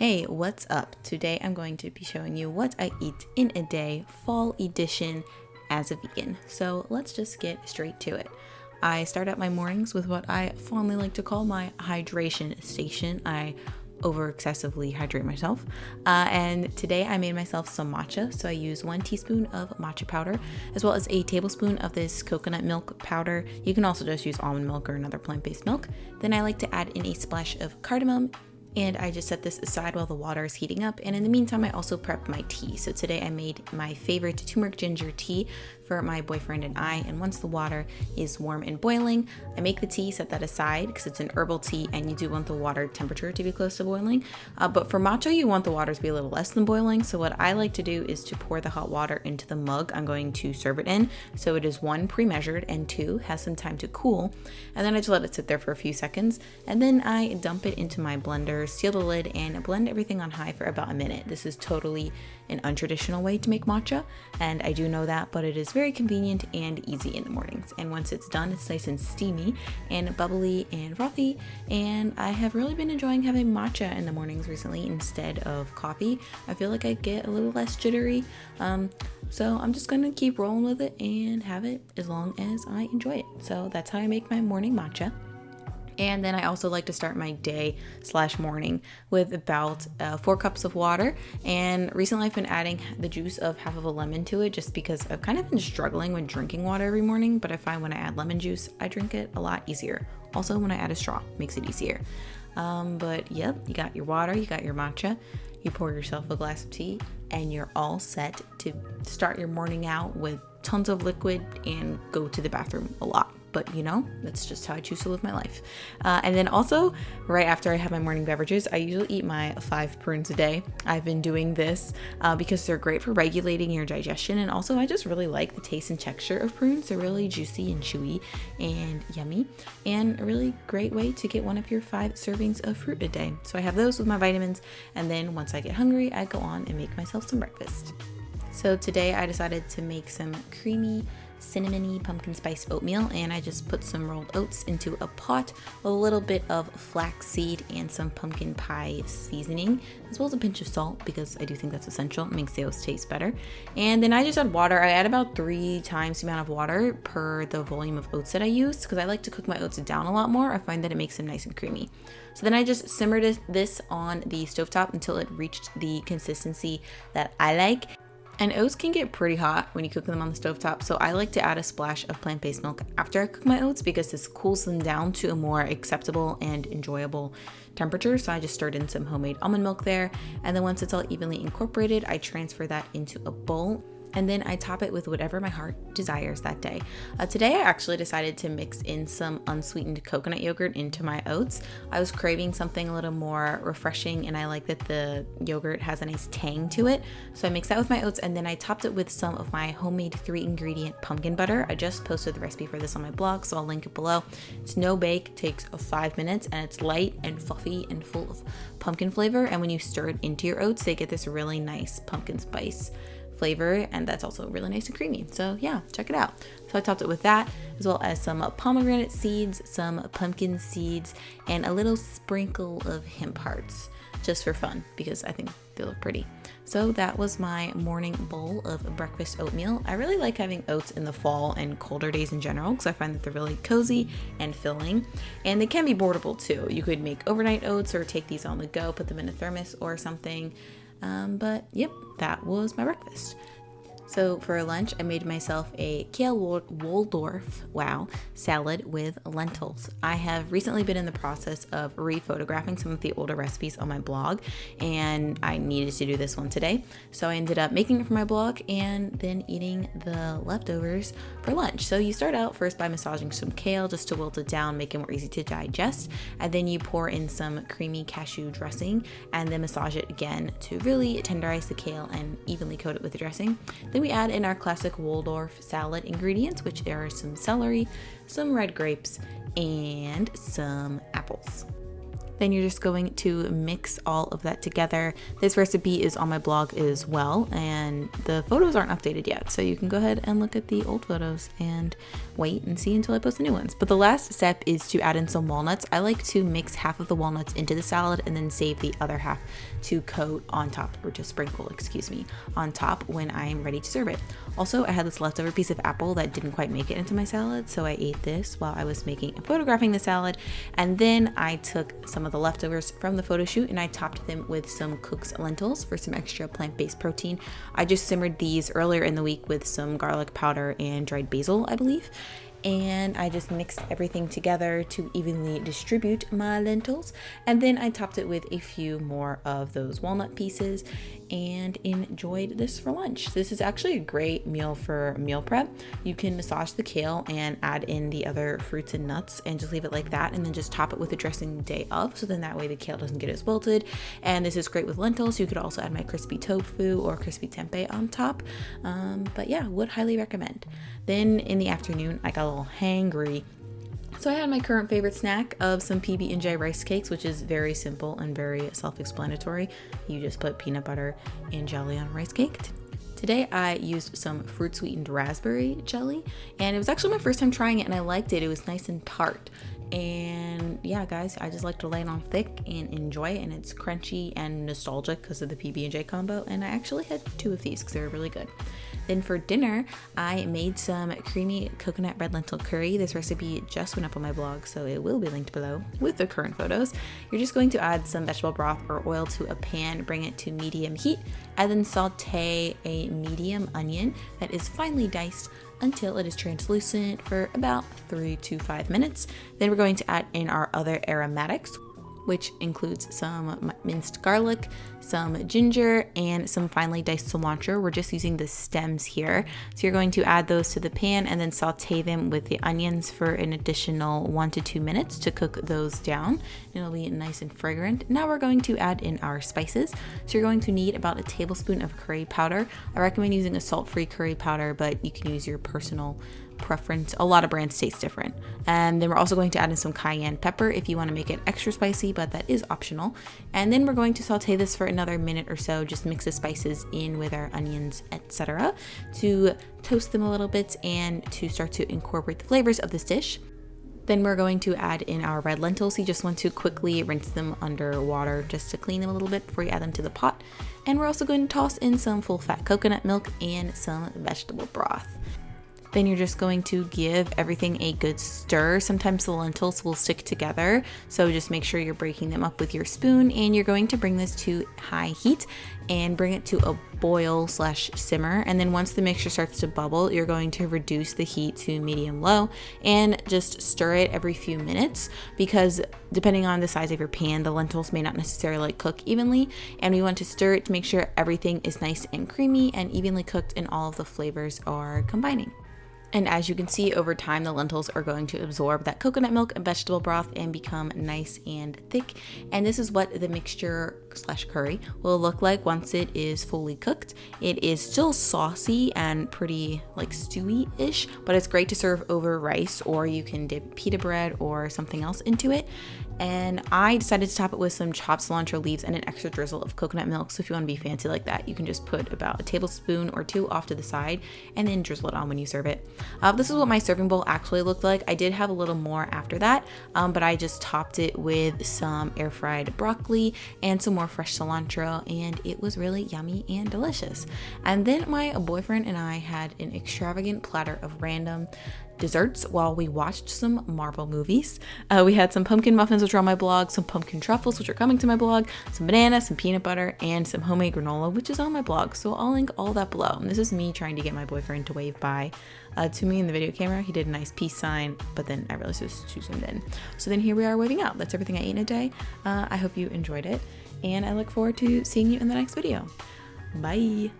Hey, what's up? Today I'm going to be showing you what I eat in a day, fall edition, as a vegan. So let's just get straight to it. I start out my mornings with what I fondly like to call my hydration station. I over excessively hydrate myself. And today I made myself some matcha. So I use 1 teaspoon of matcha powder, as well as a tablespoon of this coconut milk powder. You can also just use almond milk or another plant-based milk. Then I like to add in a splash of cardamom, and I just set this aside while the water is heating up. And in the meantime, I also prep my tea. So today I made my favorite turmeric ginger tea for my boyfriend and I. And once the water is warm and boiling, I make the tea, set that aside because it's an herbal tea and you do want the water temperature to be close to boiling. But for matcha, you want the water to be a little less than boiling. So what I like to do is to pour the hot water into the mug I'm going to serve it in. So it is 1, pre-measured, and 2, has some time to cool. And then I just let it sit there for a few seconds. And then I dump it into my blender, seal the lid, and blend everything on high for about a minute. This is totally an untraditional way to make matcha, and I do know that, but it is very convenient and easy in the mornings. And once it's done, it's nice and steamy and bubbly and frothy, and I have really been enjoying having matcha in the mornings recently instead of coffee. I feel like I get a little less jittery, so I'm just gonna keep rolling with it and have it as long as I enjoy it. So that's how I make my morning matcha. And then I also like to start my day/morning with about 4 cups of water. And recently I've been adding the juice of half of a lemon to it just because I've kind of been struggling with drinking water every morning. But I find when I add lemon juice, I drink it a lot easier. Also, when I add a straw, makes it easier. But yep, you got your water, you got your matcha, you pour yourself a glass of tea, and you're all set to start your morning out with tons of liquid and go to the bathroom a lot. But you know, that's just how I choose to live my life. And then also, right after I have my morning beverages, I usually eat my 5 prunes a day. I've been doing this because they're great for regulating your digestion. And also, I just really like the taste and texture of prunes. They're really juicy and chewy and yummy. And a really great way to get one of your 5 servings of fruit a day. So I have those with my vitamins. And then once I get hungry, I go on and make myself some breakfast. So today I decided to make some creamy cinnamony pumpkin spice oatmeal, and I just put some rolled oats into a pot with a little bit of flaxseed and some pumpkin pie seasoning, as well as a pinch of salt because I do think that's essential. It makes the oats taste better. And then I just add water. I add about 3 times the amount of water per the volume of oats that I use because I like to cook my oats down a lot more. I find that it makes them nice and creamy. So then I just simmered this on the stovetop until it reached the consistency that I like. And oats can get pretty hot when you cook them on the stovetop, so I like to add a splash of plant-based milk after I cook my oats because this cools them down to a more acceptable and enjoyable temperature. So I just stirred in some homemade almond milk there, and then once it's all evenly incorporated, I transfer that into a bowl. And then I top it with whatever my heart desires that day. Today I actually decided to mix in some unsweetened coconut yogurt into my oats. I was craving something a little more refreshing, and I like that the yogurt has a nice tang to it. So I mixed that with my oats, and then I topped it with some of my homemade 3-ingredient pumpkin butter. I just posted the recipe for this on my blog, so I'll link it below. It's no bake, takes 5 minutes, and it's light and fluffy and full of pumpkin flavor. And when you stir it into your oats, they get this really nice pumpkin spice flavor, and that's also really nice and creamy. So yeah, check it out. So I topped it with that, as well as some pomegranate seeds, some pumpkin seeds, and a little sprinkle of hemp hearts, just for fun because I think they look pretty. So that was my morning bowl of breakfast oatmeal. I really like having oats in the fall and colder days in general because I find that they're really cozy and filling, and they can be portable too. You could make overnight oats or take these on the go, put them in a thermos or something. But yep, that was my breakfast. So for lunch, I made myself a kale Waldorf, salad with lentils. I have recently been in the process of re-photographing some of the older recipes on my blog, and I needed to do this one today. So I ended up making it for my blog and then eating the leftovers for lunch. So you start out first by massaging some kale just to wilt it down, make it more easy to digest. And then you pour in some creamy cashew dressing and then massage it again to really tenderize the kale and evenly coat it with the dressing. Then we add in our classic Waldorf salad ingredients, which are some celery, some red grapes, and some apples. Then you're just going to mix all of that together. This recipe is on my blog as well, and the photos aren't updated yet, so you can go ahead and look at the old photos and wait and see until I post the new ones. But the last step is to add in some walnuts. I like to mix half of the walnuts into the salad and then save the other half to coat on top, or to sprinkle, excuse me, on top when I'm ready to serve it. Also, I had this leftover piece of apple that didn't quite make it into my salad, so I ate this while I was photographing the salad, and then I took some of the leftovers from the photo shoot and I topped them with some cooked lentils for some extra plant-based protein. I just simmered these earlier in the week with some garlic powder and dried basil, I believe. And I just mixed everything together to evenly distribute my lentils, and then I topped it with a few more of those walnut pieces and enjoyed this for lunch. This is actually a great meal for meal prep. You can massage the kale and add in the other fruits and nuts and just leave it like that, and then just top it with a dressing the day of, so then that way the kale doesn't get as wilted. And this is great with lentils. You could also add my crispy tofu or crispy tempeh on top, but yeah, would highly recommend. Then in the afternoon, I got a little hangry, so I had my current favorite snack of some PB&J rice cakes, which is very simple and very self-explanatory. You just put peanut butter and jelly on a rice cake. Today I used some fruit sweetened raspberry jelly, and it was actually my first time trying it and I liked it. It was nice and tart. And yeah, guys, I just like to lay it on thick and enjoy it, and it's crunchy and nostalgic because of the PB&J combo, and I actually had 2 of these because they were really good. Then for dinner, I made some creamy coconut red lentil curry. This recipe just went up on my blog, so it will be linked below with the current photos. You're just going to add some vegetable broth or oil to a pan, bring it to medium heat, and then saute a medium onion that is finely diced until it is translucent for about 3 to 5 minutes. Then we're going to add in our other aromatics, which includes some minced garlic, some ginger, and some finely diced cilantro. We're just using the stems here. So you're going to add those to the pan and then saute them with the onions for an additional 1 to 2 minutes to cook those down. It'll be nice and fragrant. Now we're going to add in our spices. So you're going to need about a tablespoon of curry powder. I recommend using a salt-free curry powder, but you can use your personal preference. A lot of brands taste different. And then we're also going to add in some cayenne pepper if you want to make it extra spicy, but that is optional. And then we're going to saute this for another minute or so. Just mix the spices in with our onions, etc., to toast them a little bit and to start to incorporate the flavors of this dish. Then we're going to add in our red lentils. You just want to quickly rinse them under water just to clean them a little bit before you add them to the pot. And we're also going to toss in some full fat coconut milk and some vegetable broth. Then you're just going to give everything a good stir. Sometimes the lentils will stick together, so just make sure you're breaking them up with your spoon, and you're going to bring this to high heat and bring it to a boil/simmer. And then once the mixture starts to bubble, you're going to reduce the heat to medium-low and just stir it every few minutes, because depending on the size of your pan, the lentils may not necessarily cook evenly, and we want to stir it to make sure everything is nice and creamy and evenly cooked and all of the flavors are combining. And as you can see, over time, the lentils are going to absorb that coconut milk and vegetable broth and become nice and thick. And this is what the mixture/curry will look like once it is fully cooked. It is still saucy and pretty like stewy-ish, but it's great to serve over rice, or you can dip pita bread or something else into it. And I decided to top it with some chopped cilantro leaves and an extra drizzle of coconut milk. So if you want to be fancy like that, you can just put about a tablespoon or 2 off to the side and then drizzle it on when you serve it. This is what my serving bowl actually looked like. I did have a little more after that, but I just topped it with some air fried broccoli and some more fresh cilantro, and it was really yummy and delicious. And then my boyfriend and I had an extravagant platter of random desserts while we watched some Marvel movies. We had some pumpkin muffins, which are on my blog, some pumpkin truffles, which are coming to my blog, some banana, some peanut butter, and some homemade granola, which is on my blog. So I'll link all that below. And this is me trying to get my boyfriend to wave bye to me in the video camera. He did a nice peace sign, but then I realized it was too zoomed in. So then here we are waving out. That's everything I ate in a day. I hope you enjoyed it, and I look forward to seeing you in the next video. Bye.